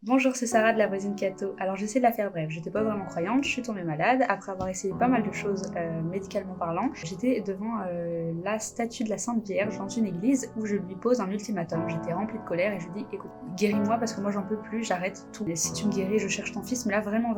Bonjour, c'est Sarah de la voisine Cato. Alors j'essaie de la faire brève, j'étais pas vraiment croyante, je suis tombée malade, après avoir essayé pas mal de choses médicalement parlant. J'étais devant la statue de la Sainte Vierge dans une église où je lui pose un ultimatum. J'étais remplie de colère et je lui dis écoute, guéris-moi parce que moi j'en peux plus, j'arrête tout. Et si tu me guéris, je cherche ton fils, mais là vraiment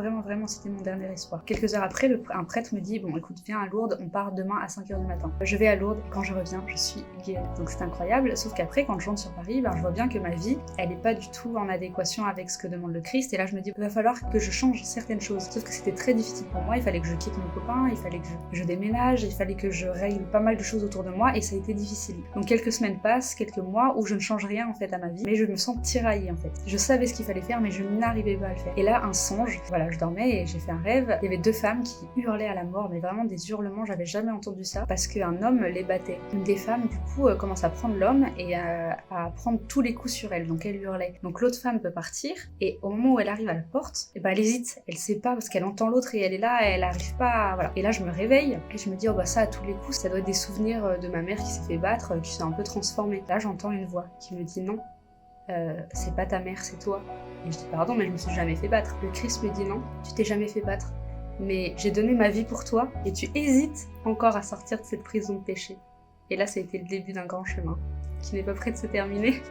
c'était mon dernier espoir. Quelques heures après, un prêtre me dit bon écoute, viens à Lourdes, on part demain à 5h du matin. Je vais à Lourdes et quand je reviens, je suis guérie. Donc c'est incroyable, sauf qu'après quand je rentre sur Paris, je vois bien que ma vie, elle est pas du tout en adéquation avec ce que demande le Christ, et là je me dis il va falloir que je change certaines choses, sauf que c'était très difficile pour moi, il fallait que je quitte mon copain, il fallait que je déménage, il fallait que je règle pas mal de choses autour de moi et ça a été difficile. Donc quelques semaines passent, quelques mois où je ne change rien en fait à ma vie, mais je me sens tiraillée en fait. Je savais ce qu'il fallait faire mais je n'arrivais pas à le faire. Et là un songe, voilà, je dormais et j'ai fait un rêve, il y avait deux femmes qui hurlaient à la mort, mais vraiment des hurlements, j'avais jamais entendu ça, parce qu'un homme les battait. Une des femmes du coup commence à prendre l'homme et à prendre tous les coups sur elle, donc elle hurlait. Donc l'autre femme peut partir et au moment où elle arrive à la porte, et elle hésite, elle sait pas parce qu'elle entend l'autre et elle est là, elle arrive pas à... Voilà. Et là je me réveille et je me dis ça à tous les coups, ça doit être des souvenirs de ma mère qui s'est fait battre, qui s'est un peu transformée. Là j'entends une voix qui me dit non, c'est pas ta mère, c'est toi. Et je dis pardon mais je me suis jamais fait battre. Le Christ me dit non, tu t'es jamais fait battre, mais j'ai donné ma vie pour toi et tu hésites encore à sortir de cette prison de péché. Et là ça a été le début d'un grand chemin qui n'est pas prêt de se terminer.